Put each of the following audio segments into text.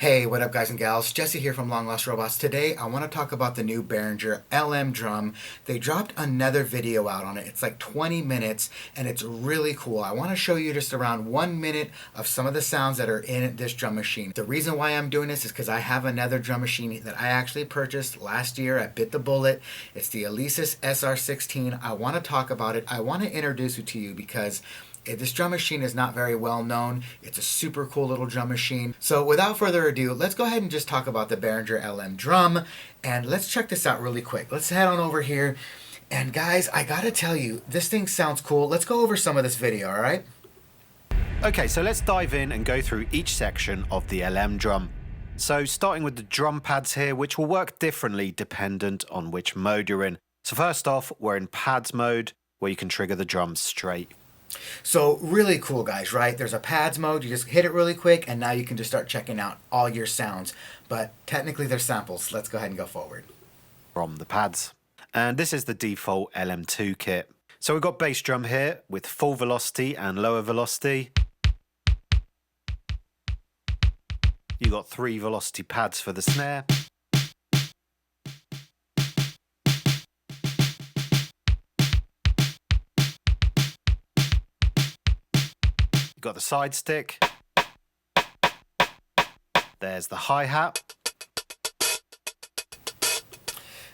Hey, what up guys and gals? Jesse here from Long Lost Robots. Today I want to talk about the new Behringer LM Drum. They dropped another video out on it. It's like 20 minutes and it's really cool. I want to show you just around 1 minute of some of the sounds that are in this drum machine. The reason why I'm doing this is because I have another drum machine that I actually purchased last year. I bit the bullet. It's the ALESIS SR16. I want to talk about it. I want to introduce it to you because this drum machine is not very well known. It's a super cool little drum machine. So without further ado, let's go ahead and just talk about the Behringer LM Drum. And let's check this out really quick. Let's head on over here. And guys, I gotta tell you, this thing sounds cool. Let's go over some of this video, all right? Okay, so let's dive in and go through each section of the LM Drum. So starting with the drum pads here, which will work differently dependent on which mode you're in. So first off, we're in pads mode, where you can trigger the drums straight. So really cool, guys, right? There's a pads mode. You just hit it really quick and now you can just start checking out all your sounds. But technically they're samples. Let's go ahead and go forward. From the pads. And this is the default LM2 kit. So we've got bass drum here with full velocity and lower velocity. You got 3 velocity pads for the snare. You've got the side stick. There's the hi-hat.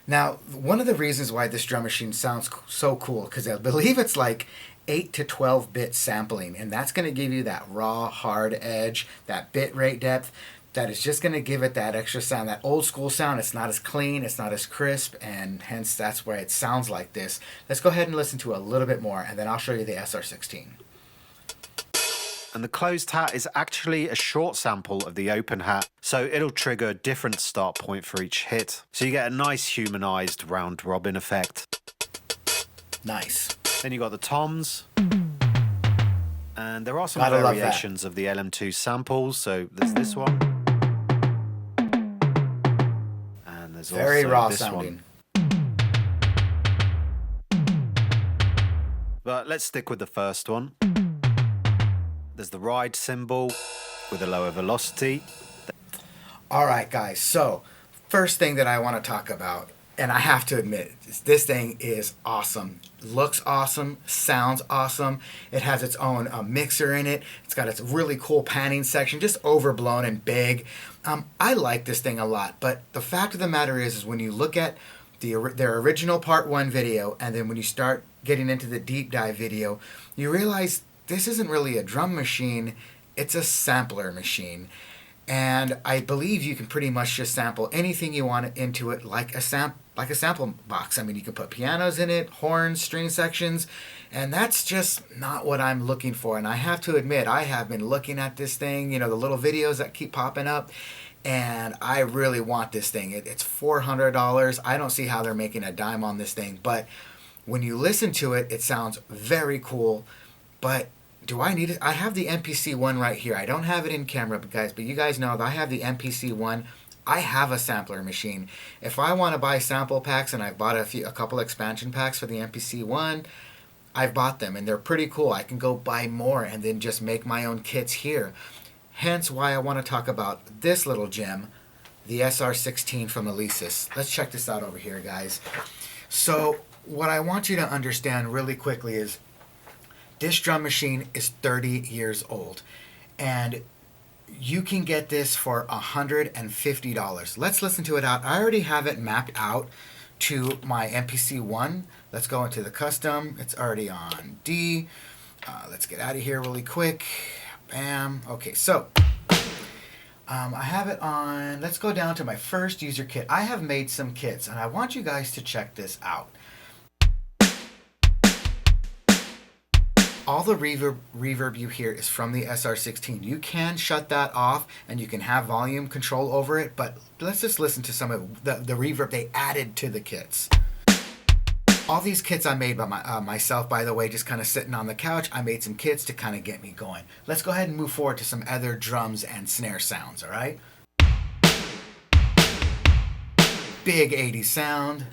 Now, one of the reasons why this drum machine sounds so cool, because I believe it's like 8 to 12-bit sampling, and that's going to give you that raw, hard edge, that bit rate depth, that is just going to give it that extra sound, that old school sound. It's not as clean, it's not as crisp, and hence that's why it sounds like this. Let's go ahead and listen to a little bit more, and then I'll show you the SR16. And the closed hat is actually a short sample of the open hat, so it'll trigger a different start point for each hit. So you get a nice humanized round robin effect. Nice. Then you got the toms. And there are some Gotta love variations of the LM2 samples, so there's this one. And there's Very also raw this sounding. one. But let's stick with the first one. There's the ride cymbal with a lower velocity. All right, guys. So first thing that I want to talk about, and I have to admit, this thing is awesome. Looks awesome, sounds awesome. It has its own mixer in it. It's got its really cool panning section, just overblown and big. I like this thing a lot, but the fact of the matter is when you look at their original part 1 video, and then when you start getting into the deep dive video, you realize this isn't really a drum machine, it's a sampler machine. And I believe you can pretty much just sample anything you want into it like a sample box. I mean, you can put pianos in it, horns, string sections, and that's just not what I'm looking for. And I have to admit, I have been looking at this thing, you know, the little videos that keep popping up, and I really want this thing. It's $400. I don't see how they're making a dime on this thing, but when you listen to it, it sounds very cool. But do I need it? I have the MPC-1 right here. I don't have it in camera, guys, but you guys know that I have the MPC-1. I have a sampler machine. If I want to buy sample packs, and I've bought a couple expansion packs for the MPC-1, I've bought them, and they're pretty cool. I can go buy more and then just make my own kits here. Hence why I want to talk about this little gem, the SR16 from ALESIS. Let's check this out over here, guys. So what I want you to understand really quickly is this drum machine is 30 years old, and you can get this for $150. Let's listen to it out. I already have it mapped out to my MPC-1. Let's go into the custom. It's already on D. Let's get out of here really quick. Bam. Okay, so I have it on. Let's go down to my first user kit. I have made some kits, and I want you guys to check this out. All the reverb you hear is from the SR16. You can shut that off and you can have volume control over it, but let's just listen to some of the reverb they added to the kits. All these kits I made by myself, by the way, just kind of sitting on the couch. I made some kits to kind of get me going. Let's go ahead and move forward to some other drums and snare sounds, all right? Big 80s sound.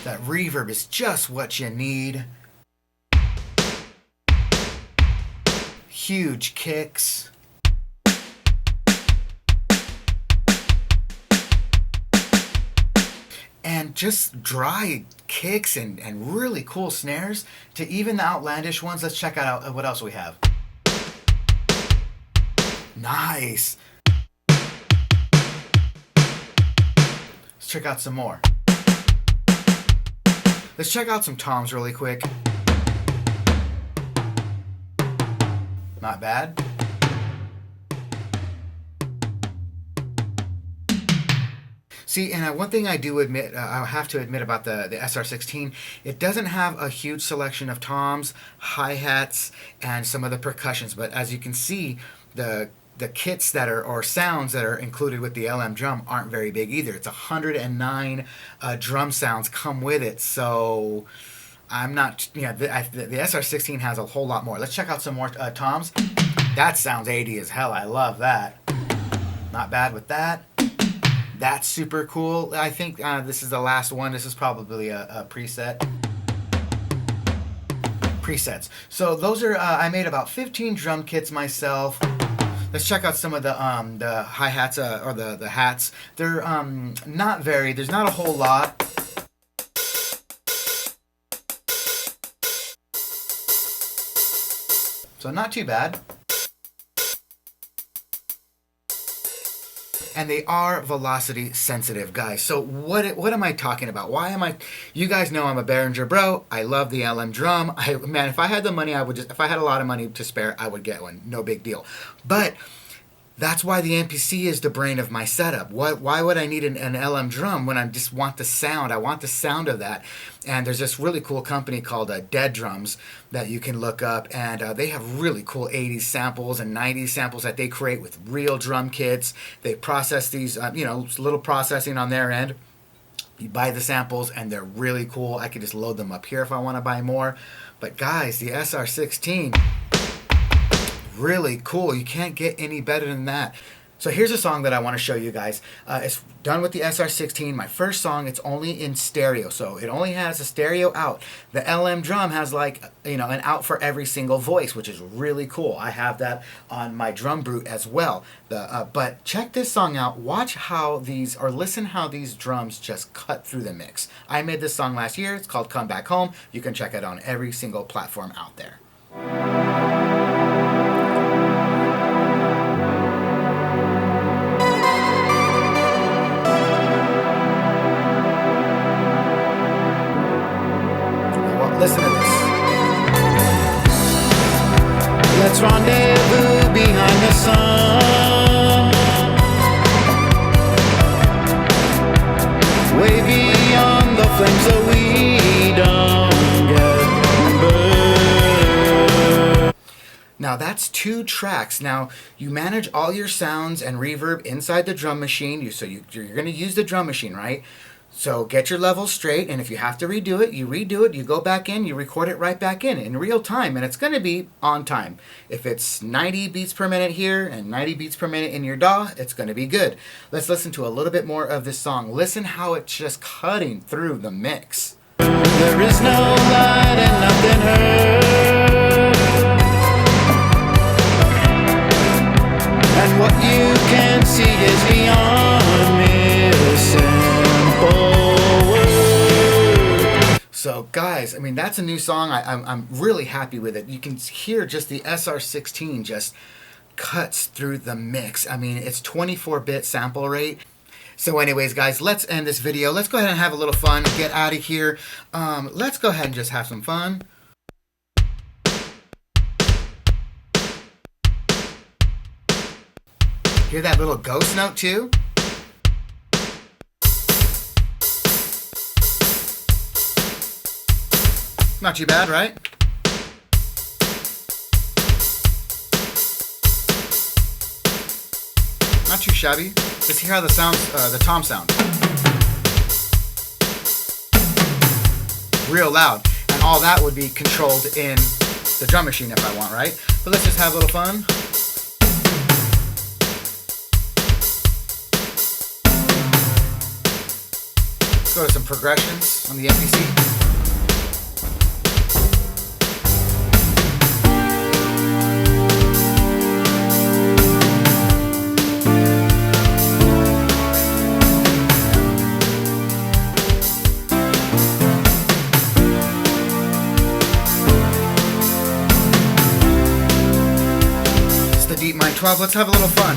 That reverb is just what you need. huge kicks. And just dry kicks and really cool snares to even the outlandish ones. Let's check out what else we have. Nice. Let's check out some more. Let's check out some toms really quick. Not bad. See, and one thing I do admit, I have to admit about the SR16, it doesn't have a huge selection of toms, hi-hats, and some of the percussions. But as you can see, the kits that are, or sounds that are included with the LM drum aren't very big either. It's 109 drum sounds come with it. So I'm not, the SR16 has a whole lot more. Let's check out some more toms. That sounds 80 as hell. I love that. Not bad with that. That's super cool. I think this is the last one. This is probably a preset. Presets. So those are, I made about 15 drum kits myself. Let's check out some of the hi-hats or the hats. They're not very, there's not a whole lot. So not too bad. And they are velocity sensitive, guys. So what am I talking about? Why am I? You guys know I'm a Behringer bro. I love the LM drum. Man, if I had the money, if I had a lot of money to spare, I would get one. No big deal. But that's why the MPC is the brain of my setup. Why would I need an LM drum when I just want the sound? I want the sound of that. And there's this really cool company called Dead Drums that you can look up. And they have really cool 80s samples and 90s samples that they create with real drum kits. They process these, little processing on their end. You buy the samples and they're really cool. I could just load them up here if I want to buy more. But guys, the SR16... really cool. You can't get any better than that. So here's a song that I want to show you guys. It's done with the SR16. My first song, it's only in stereo. So it only has a stereo out. The LM drum has an out for every single voice, which is really cool. I have that on my drum brute as well. But check this song out. Watch listen how these drums just cut through the mix. I made this song last year. It's called Come Back Home. You can check it on every single platform out there. Listen to this. Let's rendezvous behind the sun, way beyond the flames that we don't get burned. Now that's 2 tracks. Now you manage all your sounds and reverb inside the drum machine. You're going to use the drum machine, right? So get your levels straight, and if you have to redo it, you go back in, you record it right back in real time, and it's going to be on time. If it's 90 beats per minute here and 90 beats per minute in your DAW, it's going to be good. Let's listen to a little bit more of this song. Listen how it's just cutting through the mix. There is no light and nothing hurt, and what you can see is beyond missing. So guys, I mean, that's a new song. I'm really happy with it. You can hear just the SR16 just cuts through the mix. I mean, it's 24-bit sample rate. So anyways, guys, let's end this video. Let's go ahead and have a little fun, get out of here. Let's go ahead and just have some fun. Hear that little ghost note too? Not too bad, right? Not too shabby. Let's hear how the tom sound. Real loud. And all that would be controlled in the drum machine if I want, right? But let's just have a little fun. Let's go to some progressions on the MPC. deep mine 12. Let's have a little fun.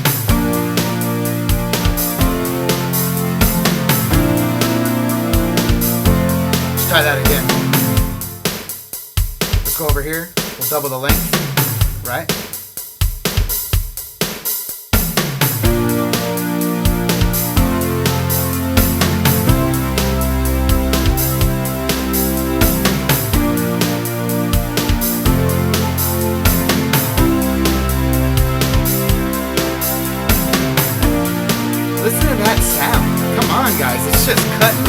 Let's try that again. Let's go over here. We'll double the length, right? Listen to that sound. Come on, guys. It's just cutting.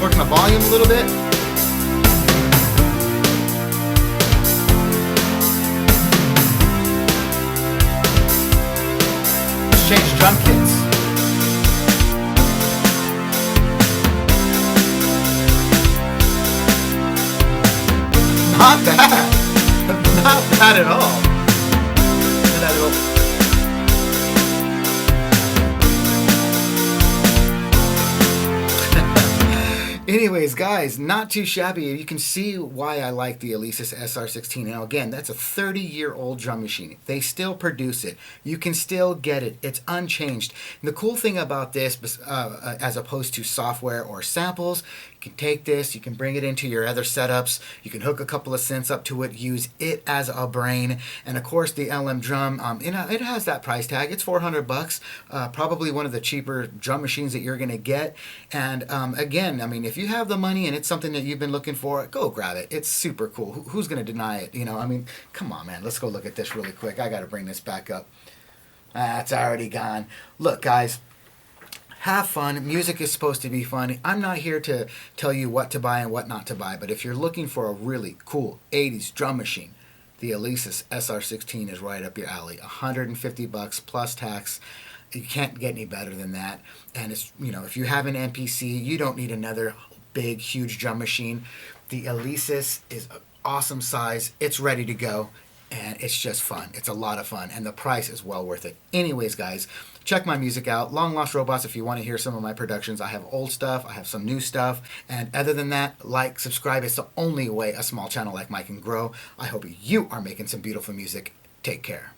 Working the volume a little bit. Let's change drum kits. Not bad. Not bad at all. Not bad at all. Anyways, guys, not too shabby. You can see why I like the ALESIS SR16. Now, again, that's a 30-year-old drum machine. They still produce it. You can still get it. It's unchanged. And the cool thing about this, as opposed to software or samples, you can take this, you can bring it into your other setups, you can hook a couple of synths up to it, use it as a brain, and of course the LM Drum, it has that price tag. It's $400, probably one of the cheaper drum machines that you're going to get. And again, I mean, if you have the money and it's something that you've been looking for, go grab it. It's super cool. Who's going to deny it? You know, I mean, come on, man. Let's go look at this really quick. I got to bring this back up. It's already gone. Look, guys. Have fun. Music is supposed to be fun. I'm not here to tell you what to buy and what not to buy, but if you're looking for a really cool 80s drum machine, the ALESIS SR16 is right up your alley. $150 plus tax. You can't get any better than that. And it's, you know, if you have an MPC, you don't need another big, huge drum machine. The ALESIS is an awesome size. It's ready to go. And it's just fun. It's a lot of fun. And the price is well worth it. Anyways, guys, check my music out. Long Lost Robots, if you want to hear some of my productions. I have old stuff. I have some new stuff. And other than that, like, subscribe. It's the only way a small channel like mine can grow. I hope you are making some beautiful music. Take care.